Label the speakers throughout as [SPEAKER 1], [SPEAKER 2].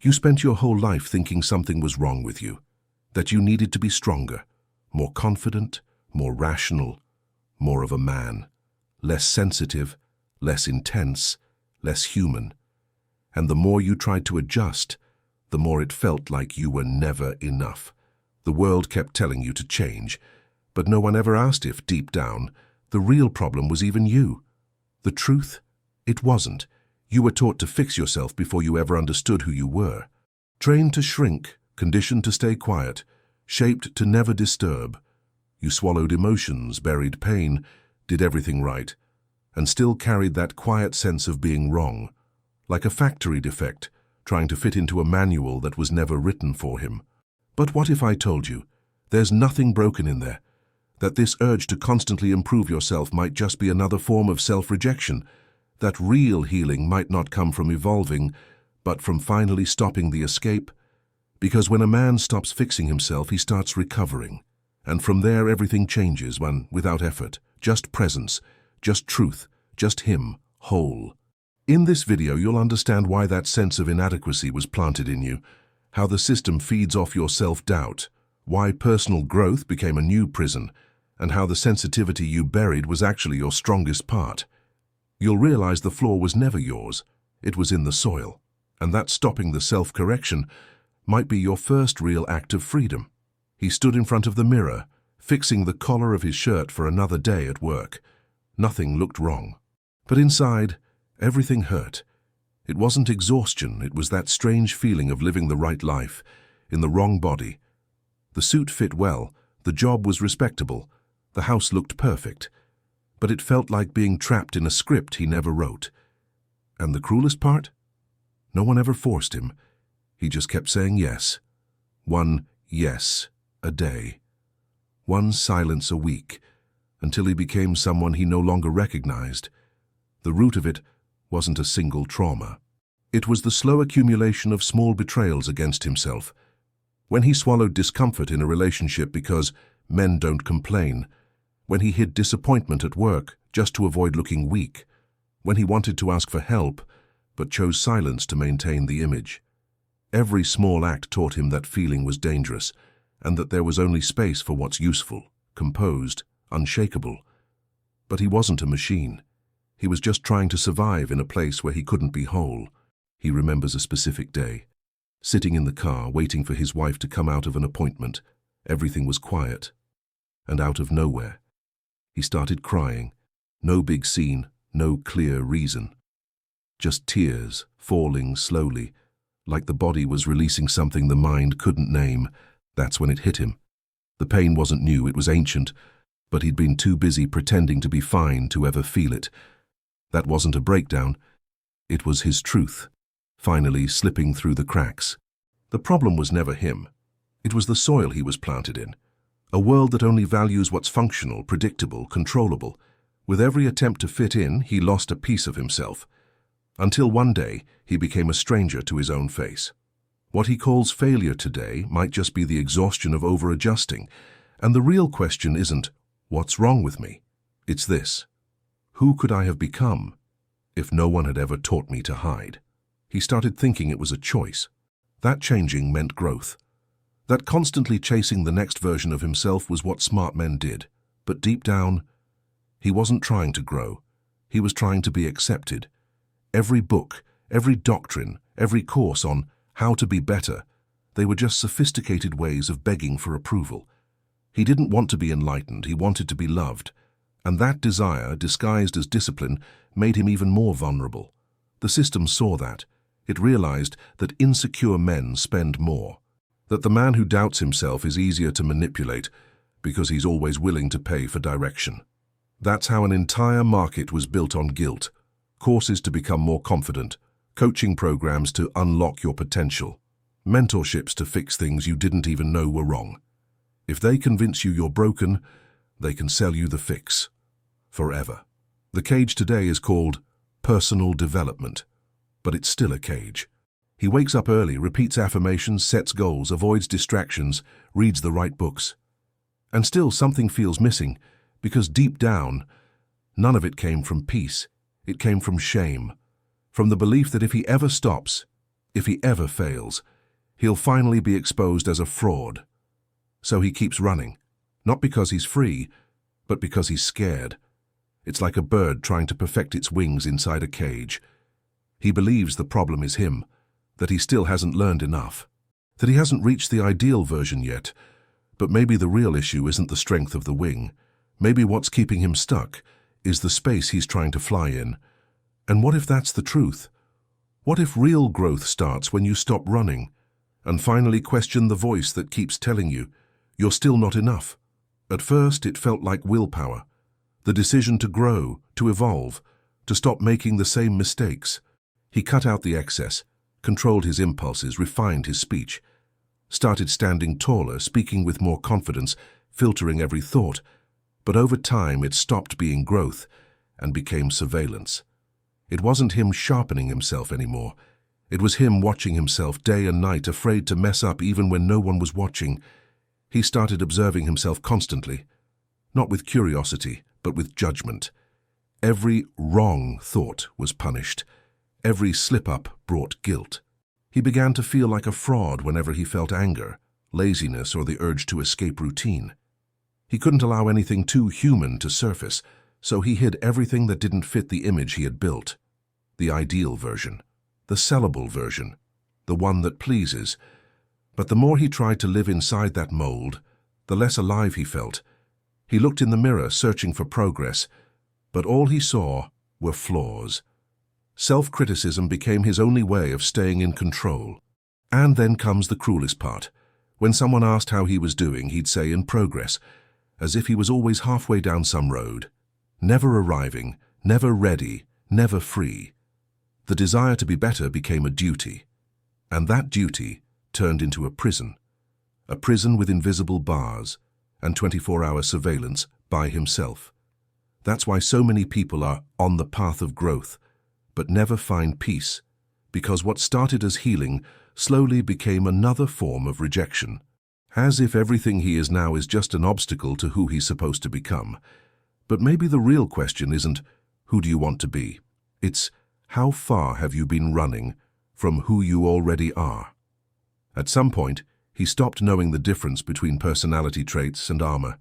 [SPEAKER 1] You spent your whole life thinking something was wrong with you, that you needed to be stronger, more confident, more rational, more of a man, less sensitive, less intense, less human. And the more you tried to adjust, the more it felt like you were never enough. The world kept telling you to change, but no one ever asked if, deep down, the real problem was even you. The truth? It wasn't. You were taught to fix yourself before you ever understood who you were. Trained to shrink, conditioned to stay quiet, shaped to never disturb. You swallowed emotions, buried pain, did everything right, and still carried that quiet sense of being wrong, like a factory defect, trying to fit into a manual that was never written for him. But what if I told you, there's nothing broken in there, that this urge to constantly improve yourself might just be another form of self-rejection, that real healing might not come from evolving, but from finally stopping the escape? Because when a man stops fixing himself, he starts recovering. And from there everything changes without effort, just presence, just truth, just him, whole. In this video you'll understand why that sense of inadequacy was planted in you, how the system feeds off your self-doubt, why personal growth became a new prison, and how the sensitivity you buried was actually your strongest part. You'll realize the flaw was never yours, it was in the soil, and that stopping the self-correction might be your first real act of freedom. He stood in front of the mirror, fixing the collar of his shirt for another day at work. Nothing looked wrong. But inside, everything hurt. It wasn't exhaustion, it was that strange feeling of living the right life, in the wrong body. The suit fit well, the job was respectable, the house looked perfect, but it felt like being trapped in a script he never wrote. And the cruelest part? No one ever forced him. He just kept saying yes. One yes a day. One silence a week, until he became someone he no longer recognized. The root of it wasn't a single trauma. It was the slow accumulation of small betrayals against himself. When he swallowed discomfort in a relationship because men don't complain, when he hid disappointment at work just to avoid looking weak, when he wanted to ask for help but chose silence to maintain the image. Every small act taught him that feeling was dangerous, and that there was only space for what's useful, composed, unshakable. But he wasn't a machine. He was just trying to survive in a place where he couldn't be whole. He remembers a specific day. Sitting in the car, waiting for his wife to come out of an appointment, everything was quiet. And out of nowhere, he started crying. No big scene, no clear reason. Just tears, falling slowly, like the body was releasing something the mind couldn't name. That's when it hit him. The pain wasn't new, it was ancient, but he'd been too busy pretending to be fine to ever feel it. That wasn't a breakdown. It was his truth, finally slipping through the cracks. The problem was never him. It was the soil he was planted in. A world that only values what's functional, predictable, controllable. With every attempt to fit in, he lost a piece of himself. Until one day, he became a stranger to his own face. What he calls failure today might just be the exhaustion of over-adjusting. And the real question isn't, what's wrong with me? It's this: who could I have become if no one had ever taught me to hide? He started thinking it was a choice. That changing meant growth. That constantly chasing the next version of himself was what smart men did. But deep down, he wasn't trying to grow. He was trying to be accepted. Every book, every doctrine, every course on how to be better, they were just sophisticated ways of begging for approval. He didn't want to be enlightened, he wanted to be loved. And that desire, disguised as discipline, made him even more vulnerable. The system saw that. It realized that insecure men spend more. That the man who doubts himself is easier to manipulate because he's always willing to pay for direction. That's how an entire market was built on guilt. Courses to become more confident, coaching programs to unlock your potential, mentorships to fix things you didn't even know were wrong. If they convince you you're broken, they can sell you the fix. Forever. The cage today is called personal development, but it's still a cage. He wakes up early, repeats affirmations, sets goals, avoids distractions, reads the right books. And still something feels missing, because deep down, none of it came from peace. It came from shame, from the belief that if he ever stops, If he ever fails, he'll finally be exposed as a fraud. So he keeps running, not because he's free, but because he's scared. It's like a bird trying to perfect its wings inside a cage. He believes the problem is him, that he still hasn't learned enough, that he hasn't reached the ideal version yet. But maybe the real issue isn't the strength of the wing. Maybe what's keeping him stuck is the space he's trying to fly in. And what if that's the truth? What if real growth starts when you stop running and finally question the voice that keeps telling you you're still not enough? At first, it felt like willpower, the decision to grow, to evolve, to stop making the same mistakes. He cut out the excess, controlled his impulses, refined his speech, started standing taller, speaking with more confidence, filtering every thought. But over time, it stopped being growth and became surveillance. It wasn't him sharpening himself anymore. It was him watching himself day and night, afraid to mess up even when no one was watching. He started observing himself constantly, not with curiosity, but with judgment. Every wrong thought was punished. Every slip-up brought guilt. He began to feel like a fraud whenever he felt anger, laziness, or the urge to escape routine. He couldn't allow anything too human to surface, so he hid everything that didn't fit the image he had built. The ideal version, the sellable version, the one that pleases. But the more he tried to live inside that mold, the less alive he felt. He looked in the mirror, searching for progress, but all he saw were flaws. Self-criticism became his only way of staying in control. And then comes the cruelest part. When someone asked how he was doing, he'd say in progress, as if he was always halfway down some road, never arriving, never ready, never free. The desire to be better became a duty, and that duty turned into a prison with invisible bars and 24-hour surveillance by himself. That's why so many people are on the path of growth, but never find peace, because what started as healing slowly became another form of rejection, as if everything he is now is just an obstacle to who he's supposed to become. But maybe the real question isn't, who do you want to be? It's, how far have you been running from who you already are? At some point, he stopped knowing the difference between personality traits and armor.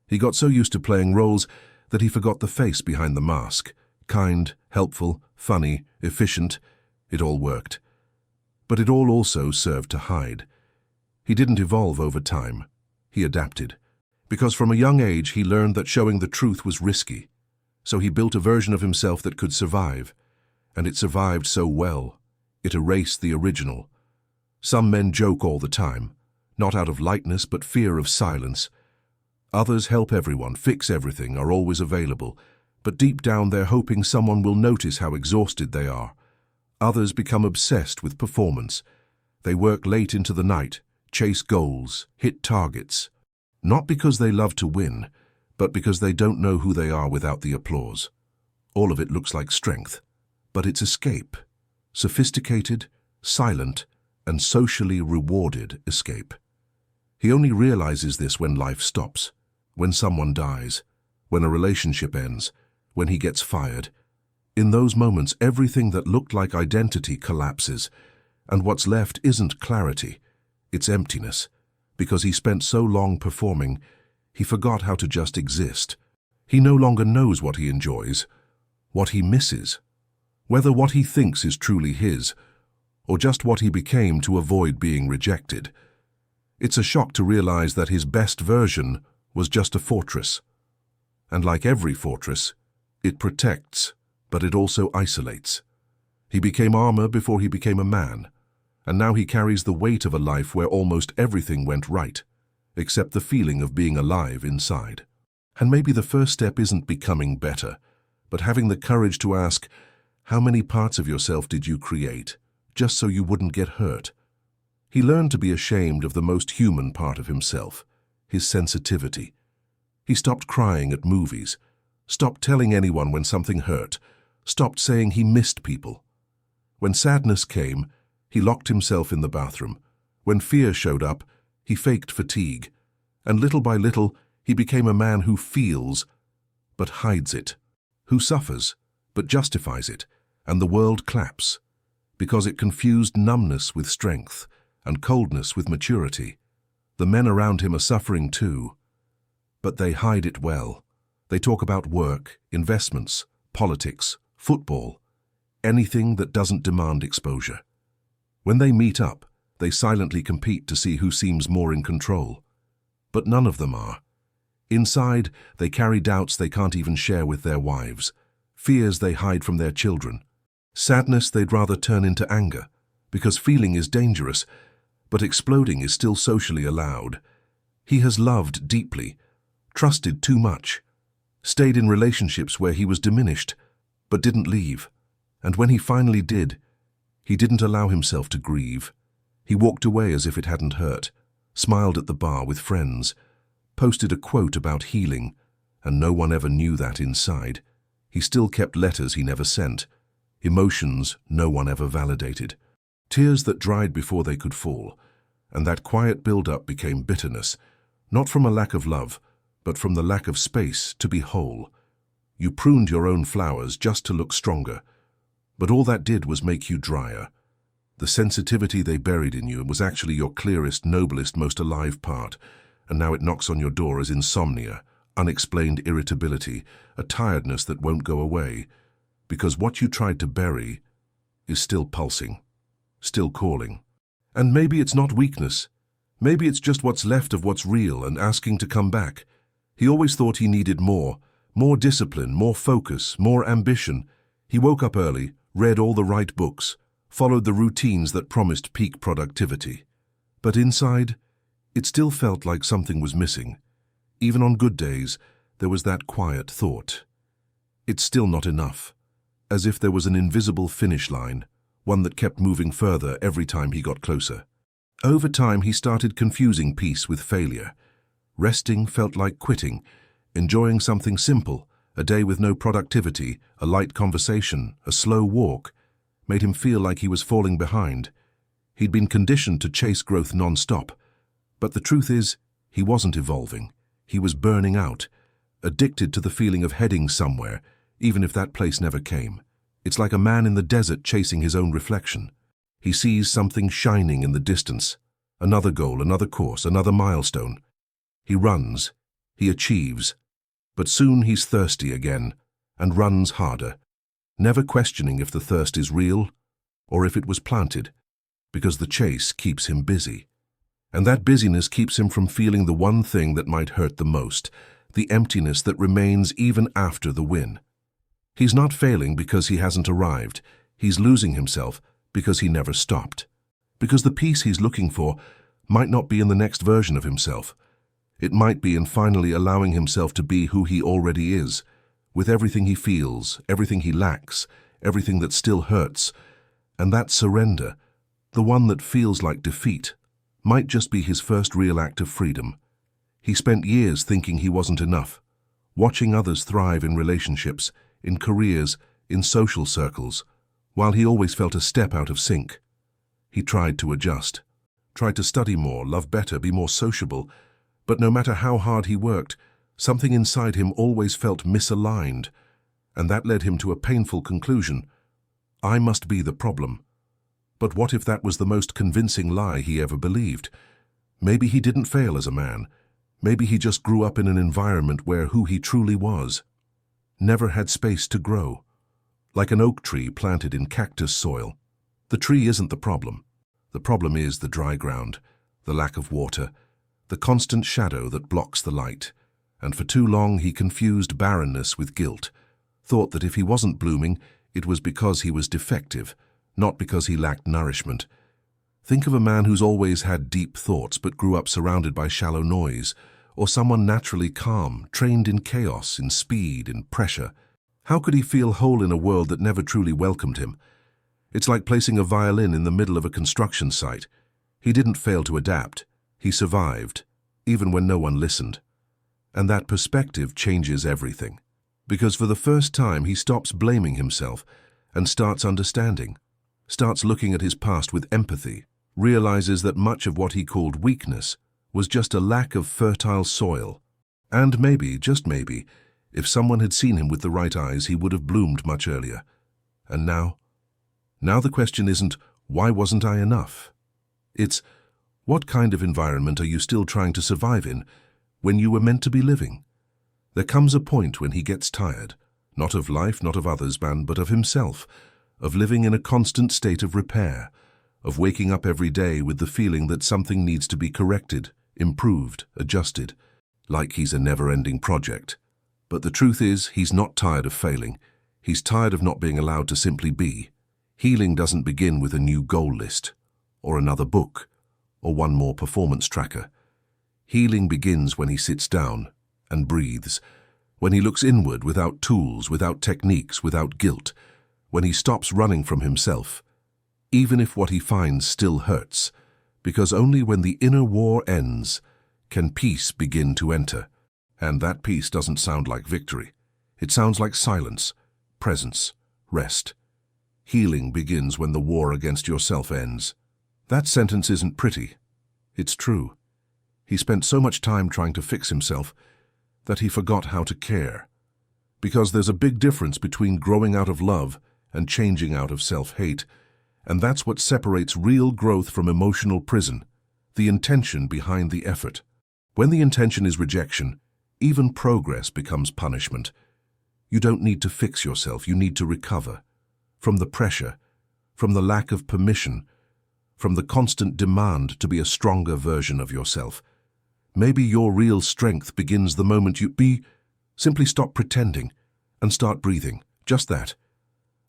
[SPEAKER 1] He got so used to playing roles that he forgot the face behind the mask. Kind, helpful, funny, efficient, it all worked. But it all also served to hide. He didn't evolve over time. He adapted. Because from a young age he learned that showing the truth was risky. So he built a version of himself that could survive. And it survived so well, it erased the original. Some men joke all the time, not out of lightness but fear of silence. Others help everyone, fix everything, are always available. But deep down they're hoping someone will notice how exhausted they are. Others become obsessed with performance. They work late into the night, chase goals, hit targets. Not because they love to win, but because they don't know who they are without the applause. All of it looks like strength, but it's escape. Sophisticated, silent, and socially rewarded escape. He only realizes this when life stops, when someone dies, when a relationship ends, when he gets fired. In those moments, everything that looked like identity collapses, and what's left isn't clarity, it's emptiness. Because he spent so long performing, he forgot how to just exist. He no longer knows what he enjoys, what he misses, whether what he thinks is truly his, or just what he became to avoid being rejected. It's a shock to realize that his best version was just a fortress. And like every fortress, it protects, but it also isolates. He became armor before he became a man, and now he carries the weight of a life where almost everything went right, except the feeling of being alive inside. And maybe the first step isn't becoming better, but having the courage to ask, how many parts of yourself did you create, just so you wouldn't get hurt? He learned to be ashamed of the most human part of himself, his sensitivity. He stopped crying at movies, stopped telling anyone when something hurt, stopped saying he missed people. When sadness came, he locked himself in the bathroom. When fear showed up, he faked fatigue. And little by little, he became a man who feels, but hides it, who suffers, but justifies it, and the world claps. because it confused numbness with strength and coldness with maturity. The men around him are suffering too, but they hide it well. They talk about work, investments, politics, football, anything that doesn't demand exposure. When they meet up, they silently compete to see who seems more in control. But none of them are. Inside, they carry doubts they can't even share with their wives, fears they hide from their children, sadness they'd rather turn into anger, because feeling is dangerous, but exploding is still socially allowed. He has loved deeply, trusted too much, stayed in relationships where he was diminished, but didn't leave. And when he finally did, he didn't allow himself to grieve. He walked away as if it hadn't hurt, smiled at the bar with friends, posted a quote about healing, and no one ever knew that inside. He still kept letters he never sent, emotions no one ever validated, tears that dried before they could fall, and that quiet build-up became bitterness, not from a lack of love, but from the lack of space to be whole. You pruned your own flowers just to look stronger, but all that did was make you drier. The sensitivity they buried in you was actually your clearest, noblest, most alive part, and now it knocks on your door as insomnia, unexplained irritability, a tiredness that won't go away, because what you tried to bury is still pulsing, still calling. And maybe it's not weakness. Maybe it's just what's left of what's real and asking to come back. He always thought he needed more discipline, more focus, more ambition. He woke up early, read all the right books, followed the routines that promised peak productivity. But inside, it still felt like something was missing. Even on good days, there was that quiet thought. It's still not enough, as if there was an invisible finish line, one that kept moving further every time he got closer. Over time, he started confusing peace with failure. Resting felt like quitting, enjoying something simple, a day with no productivity, a light conversation, a slow walk, made him feel like he was falling behind. He'd been conditioned to chase growth non-stop. But the truth is, he wasn't evolving. He was burning out, addicted to the feeling of heading somewhere, even if that place never came. It's like a man in the desert chasing his own reflection. He sees something shining in the distance, another goal, another course, another milestone. He runs, he achieves, but soon he's thirsty again and runs harder, never questioning if the thirst is real or if it was planted, because the chase keeps him busy. And that busyness keeps him from feeling the one thing that might hurt the most, the emptiness that remains even after the win. He's not failing because he hasn't arrived. He's losing himself because he never stopped. Because the peace he's looking for might not be in the next version of himself. It might be in finally allowing himself to be who he already is, with everything he feels, everything he lacks, everything that still hurts. And that surrender, the one that feels like defeat, might just be his first real act of freedom. He spent years thinking he wasn't enough, watching others thrive in relationships, in careers, in social circles, while he always felt a step out of sync. He tried to adjust, tried to study more, love better, be more sociable, but no matter how hard he worked, something inside him always felt misaligned, and that led him to a painful conclusion. I must be the problem. But what if that was the most convincing lie he ever believed? Maybe he didn't fail as a man. Maybe he just grew up in an environment where who he truly was never had space to grow. Like an oak tree planted in cactus soil. The tree isn't the problem. The problem is the dry ground, the lack of water, the constant shadow that blocks the light. And for too long he confused barrenness with guilt, thought that if he wasn't blooming, it was because he was defective, not because he lacked nourishment. Think of a man who's always had deep thoughts but grew up surrounded by shallow noise, or someone naturally calm, trained in chaos, in speed, in pressure. How could he feel whole in a world that never truly welcomed him? It's like placing a violin in the middle of a construction site. He didn't fail to adapt. He survived, even when no one listened. And that perspective changes everything. Because for the first time he stops blaming himself and starts understanding, starts looking at his past with empathy, realizes that much of what he called weakness was just a lack of fertile soil. And maybe, just maybe, if someone had seen him with the right eyes, he would have bloomed much earlier. And now Now the question isn't, why wasn't I enough? It's, what kind of environment are you still trying to survive in when you were meant to be living? There comes a point when he gets tired, not of life, not of others, but of himself, of living in a constant state of repair, of waking up every day with the feeling that something needs to be corrected, improved, adjusted, like he's a never-ending project. But the truth is, he's not tired of failing. He's tired of not being allowed to simply be. Healing doesn't begin with a new goal list, or another book, or one more performance tracker. Healing begins when he sits down and breathes, when he looks inward without tools, without techniques, without guilt, when he stops running from himself, even if what he finds still hurts, because only when the inner war ends can peace begin to enter. And that peace doesn't sound like victory. It sounds like silence, presence, rest. Healing begins when the war against yourself ends. That sentence isn't pretty. It's true. He spent so much time trying to fix himself that he forgot how to care. Because there's a big difference between growing out of love and changing out of self-hate, and that's what separates real growth from emotional prison, the intention behind the effort. When the intention is rejection, even progress becomes punishment. You don't need to fix yourself, you need to recover. From the pressure, from the lack of permission, from the constant demand to be a stronger version of yourself. Maybe your real strength begins the moment you simply stop pretending and start breathing, just that.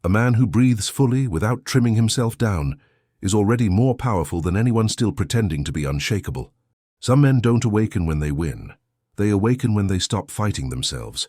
[SPEAKER 1] A man who breathes fully without trimming himself down is already more powerful than anyone still pretending to be unshakable. Some men don't awaken when they win. They awaken when they stop fighting themselves.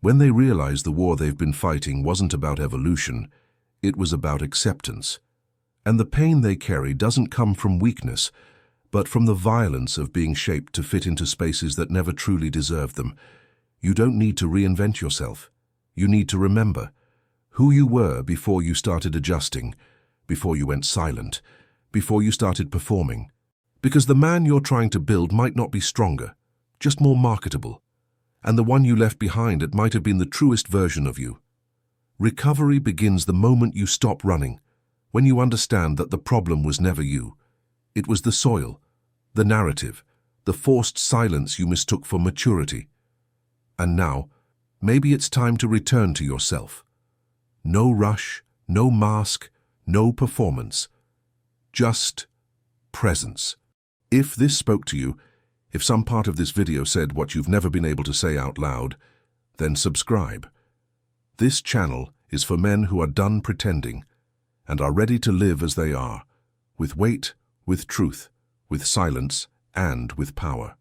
[SPEAKER 1] When they realize the war they've been fighting wasn't about evolution, it was about acceptance. And the pain they carry doesn't come from weakness, but from the violence of being shaped to fit into spaces that never truly deserved them. You don't need to reinvent yourself. You need to remember who you were before you started adjusting, before you went silent, before you started performing. Because the man you're trying to build might not be stronger, just more marketable. And the one you left behind, it might have been the truest version of you. Recovery begins the moment you stop running, when you understand that the problem was never you. It was the soil, the narrative, the forced silence you mistook for maturity. And now, maybe it's time to return to yourself. No rush, no mask, no performance. Just presence. If this spoke to you, if some part of this video said what you've never been able to say out loud, then subscribe. This channel is for men who are done pretending and are ready to live as they are, with weight, with truth, with silence, and with power.